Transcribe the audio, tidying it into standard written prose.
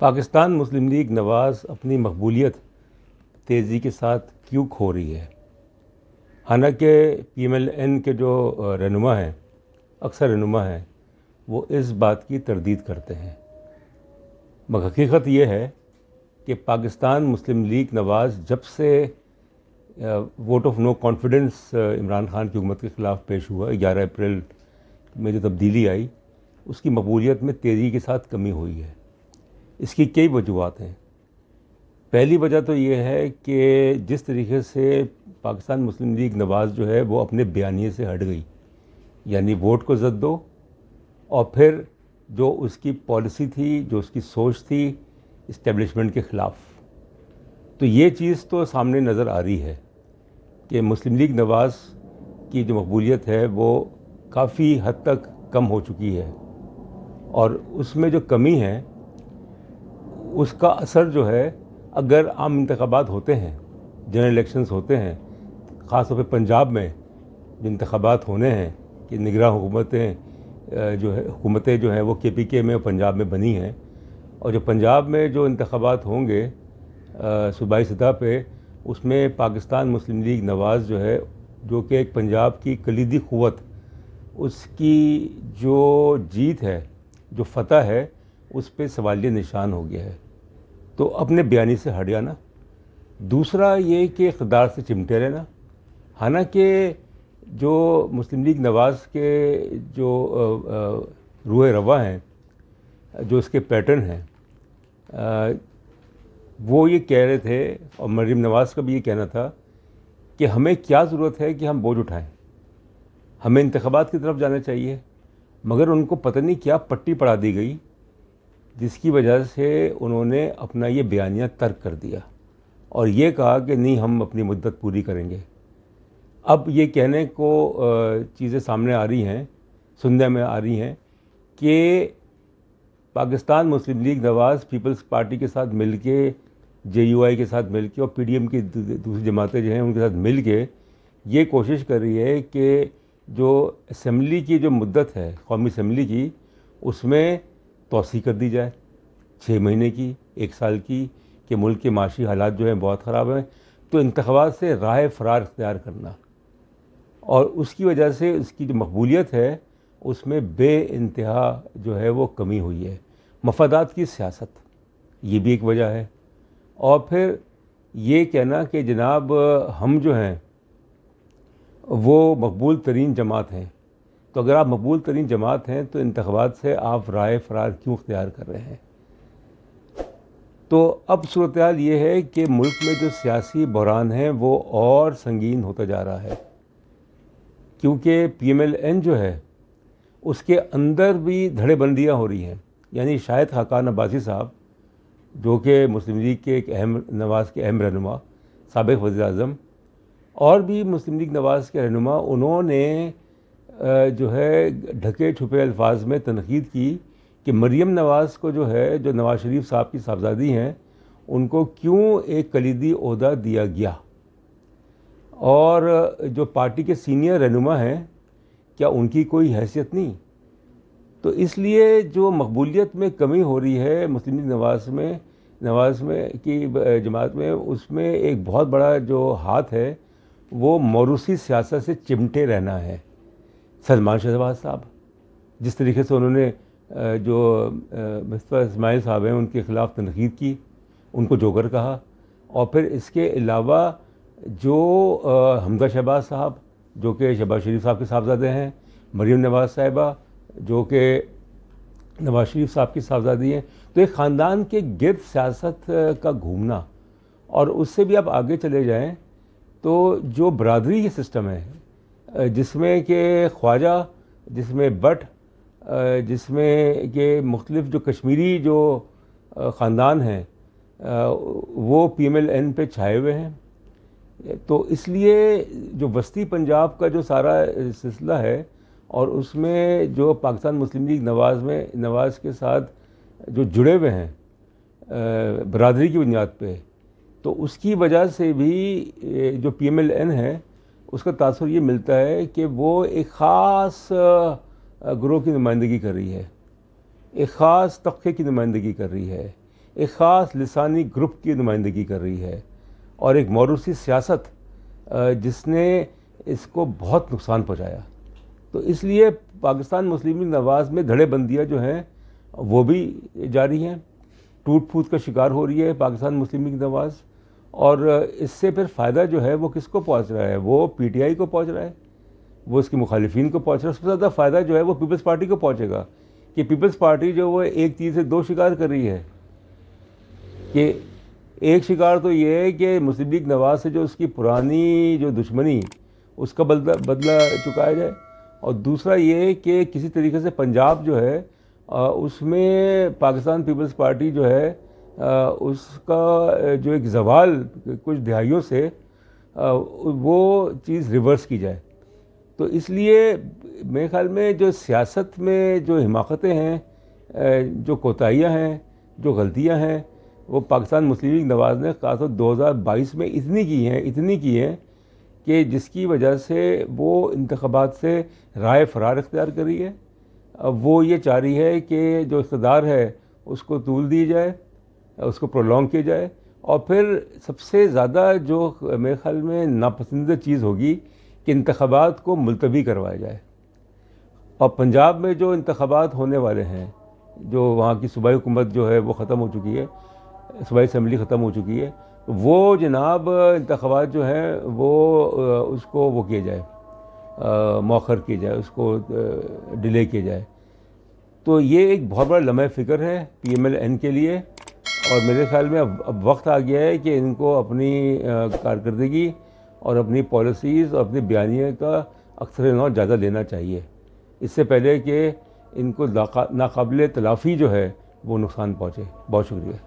पाकिस्तान मुस्लिम league नवाज़ अपनी मकबूलियत तेज़ी के साथ क्यों खो रही है। हालांकि PMLN के जो रहनुमा हैं, अक्सर रहनुमा हैं, वो इस बात की तरदीद करते हैं, मगर हकीकत ये है कि पाकिस्तान मुस्लिम लीग नवाज़ जब से vote of no confidence Imran Khan की हुकूमत के ख़िलाफ़ पेश हुआ 11 अप्रैल में जो तब्दीली आई, उसकी मकबूलियत में तेज़ी के साथ कमी हुई है। इसकी कई वजूहात हैं। पहली वजह तो ये है कि जिस तरीके से पाकिस्तान मुस्लिम लीग नवाज़ जो है वो अपने बयानिए से हट गई, यानी वोट को ज़द दो, और फिर जो उसकी पॉलिसी थी, जो उसकी सोच थी इस्टेब्लिशमेंट के ख़िलाफ़, तो ये चीज़ तो सामने नज़र आ रही है कि मुस्लिम लीग नवाज़ की जो मकबूलियत है वो काफ़ी हद तक कम हो चुकी है, और उसमें जो कमी है उसका असर जो है, अगर आम इंतखाबात होते हैं, जनरल इलेक्शंस होते हैं, ख़ास तौर पे पंजाब में जो इंतखाबात होने हैं कि निगरान हुकूमतें जो हैं वो KPK में और पंजाब में बनी हैं, और जो पंजाब में जो इंतखाबात होंगे सूबाई सतह पे, उसमें पाकिस्तान मुस्लिम लीग नवाज़ जो है, जो कि एक पंजाब की कलीदी क़ुव्वत, उसकी जो जीत है, जो फतह है, उस पर सवालिया निशान हो गया है। तो अपने बयानी से हट जाना। दूसरा ये कि इक़्तिदार से चिमटे रहना। हालांकि जो मुस्लिम लीग नवाज़ के जो रूह रवा हैं, जो इसके पैटर्न हैं, वो ये कह रहे थे, और मरीम नवाज़ का भी ये कहना था कि हमें क्या ज़रूरत है कि हम बोझ उठाएं, हमें इंतखाबात की तरफ जाना चाहिए। मगर उनको पता नहीं क्या पट्टी पढ़ा दी गई, जिसकी वजह से उन्होंने अपना ये बयानिया तर्क कर दिया और ये कहा कि नहीं, हम अपनी मुद्दत पूरी करेंगे। अब ये कहने को चीज़ें सामने आ रही हैं, सुनने में आ रही हैं कि पाकिस्तान मुस्लिम लीग नवाज़ पीपल्स पार्टी के साथ मिलके, JUI के साथ मिलके, और PDM की दूसरी जमातें जो हैं उनके साथ मिलके ये कोशिश कर रही है कि जो असम्बली की जो मुद्दत है, कौमी असम्बली की, उसमें तोसी कर दी जाए 6 महीने की, 1 साल की, कि मुल्क के माशी हालात जो हैं बहुत ख़राब हैं, तो इंतखाबात से राह फ़रार इख्तियार करना, और उसकी वजह से उसकी जो मकबूलियत है उसमें बेइंतहा जो है वो कमी हुई है। मफादात की सियासत, ये भी एक वजह है। और फिर ये कहना कि जनाब हम जो हैं वो मकबूल तरीन जमात हैं, तो अगर आप मकबूल तरीन जमात हैं तो इंतखाबात से आप राह फ़रार क्यों इख्तियार कर रहे हैं। तो अब सूरत हाल ये है कि मुल्क में जो सियासी बहरान है वो और संगीन होता जा रहा है, क्योंकि PMLN जो है उसके अंदर भी धड़ेबंदियाँ हो रही हैं। यानी शाहिद खाकान अब्बासी साहब, जो कि मुस्लिम लीग के एक नवाज़ के अहम रहनुमा, साबिक़ वज़ीर-ए-आज़म, और भी मुस्लिम लीग नवाज़ के रहनुमा, उन्होंने जो है ढके छुपे अल्फाज में तनकीद की कि मरीम नवाज़ को जो है, जो नवाज़ शरीफ साहब की साहबजादी हैं, उनको क्यों एक कलीदी ओहदा दिया गया, और जो पार्टी के सीनियर रहनुमा हैं, क्या उनकी कोई हैसियत नहीं। तो इसलिए जो मकबूलियत में कमी हो रही है मुस्लिम लीग नवाज़ में की जमात में, उसमें एक बहुत बड़ा जो हाथ है वो मौरूसी सियासत से चिमटे रहना है। सलमान शहबाज साहब, जिस तरीके से उन्होंने जो मुस्तफ़ा इस्माइल साहब हैं उनके ख़िलाफ़ तनकीद की, उनको जोकर कहा, और फिर इसके अलावा जो हमजा शहबाज साहब, जो कि शहबाज शरीफ साहब के साहबजादे हैं, मरीम नवाज़ साहिबा, जो कि नवाज़ शरीफ साहब की साहबजादी हैं, तो एक ख़ानदान के गिर्द सियासत का घूमना। और उससे भी आप आगे चले जाएं तो जो बरादरी के सिस्टम है, जिसमें कि ख्वाजा, जिसमें बट, जिसमें कि मुख्तलिफ़ जो कश्मीरी जो ख़ानदान हैं वो PMLN पे छाए हुए हैं। तो इसलिए जो वस्ती पंजाब का जो सारा सिलसिला है, और उसमें जो पाकिस्तान मुस्लिम लीग नवाज़ के साथ जो जुड़े हुए हैं बरादरी की बुनियाद पे, तो उसकी वजह से भी जो PMLN है उसका तासुर ये मिलता है कि वो एक ख़ास ग्रोह की नुमाइंदगी कर रही है, एक ख़ास तबके की नुमाइंदगी कर रही है, एक ख़ास लिसानी ग्रुप की नुमाइंदगी कर रही है और एक मौरूसी सियासत जिसने इसको बहुत नुकसान पहुँचाया। तो इसलिए पाकिस्तान मुस्लिम लीग नवाज़ में धड़ेबंदियाँ जो हैं वो भी जारी हैं, टूट फूट का शिकार हो रही है पाकिस्तान मुस्लिम लीग नवाज़। और इससे फिर फ़ायदा जो है वो किसको पहुंच रहा है? वो पीटीआई को पहुंच रहा है, वो इसके मुखालिफिन को पहुंच रहा है। सबसे ज़्यादा फ़ायदा जो है वो पीपल्स पार्टी को पहुंचेगा कि पीपल्स पार्टी जो वो एक तीर से दो शिकार कर रही है कि एक शिकार तो ये है कि मुस्लिम लीग नवाज़ से जो उसकी पुरानी जो दुश्मनी उसका बदला चुकाया जाए, और दूसरा ये कि किसी तरीके से पंजाब जो है उसमें पाकिस्तान पीपल्स पार्टी जो है उसका जो एक जवाल कुछ दिहाइयों से वो चीज़ रिवर्स की जाए। तो इसलिए मेरे ख्याल में जो सियासत में जो हिमाकतें हैं, जो कोताहियाँ हैं, जो गलतियाँ हैं, वो पाकिस्तान मुस्लिम लीग नवाज़ ने खासतौर 2022 में इतनी की हैं कि जिसकी वजह से वो इंतखाबात से राय फरार इख्तियार कर रही है। अब वो ये चाह रही है कि जो इक़्तिदार है उसको तूल दी जाए, उसको प्रोलॉन्ग किया जाए, और फिर सबसे ज़्यादा जो मेरे ख्याल में नापसंदीदा चीज़ होगी कि इंतखाबात को मुलतवी करवाया जाए। और पंजाब में जो इंतखाबात होने वाले हैं, जो वहाँ की सूबाई हुकूमत जो है वो ख़त्म हो चुकी है, सूबाई असम्बली ख़त्म हो चुकी है, वो जनाब इंतखाबात जो हैं वो उसको वो किया जाए, मौखर किया जाए, उसको डिले किया जाए। तो ये एक बहुत बड़ा लम्हा फ़िक्र है PMLN के लिए, और मेरे ख़्याल में अब वक्त आ गया है कि इनको अपनी कारकर्दगी और अपनी पॉलिसीज़ और अपने बयानिए का अक्सर नौ ज़्यादा लेना चाहिए, इससे पहले कि इनको नाकाबिल तलाफ़ी जो है वो नुकसान पहुँचे। बहुत शुक्रिया।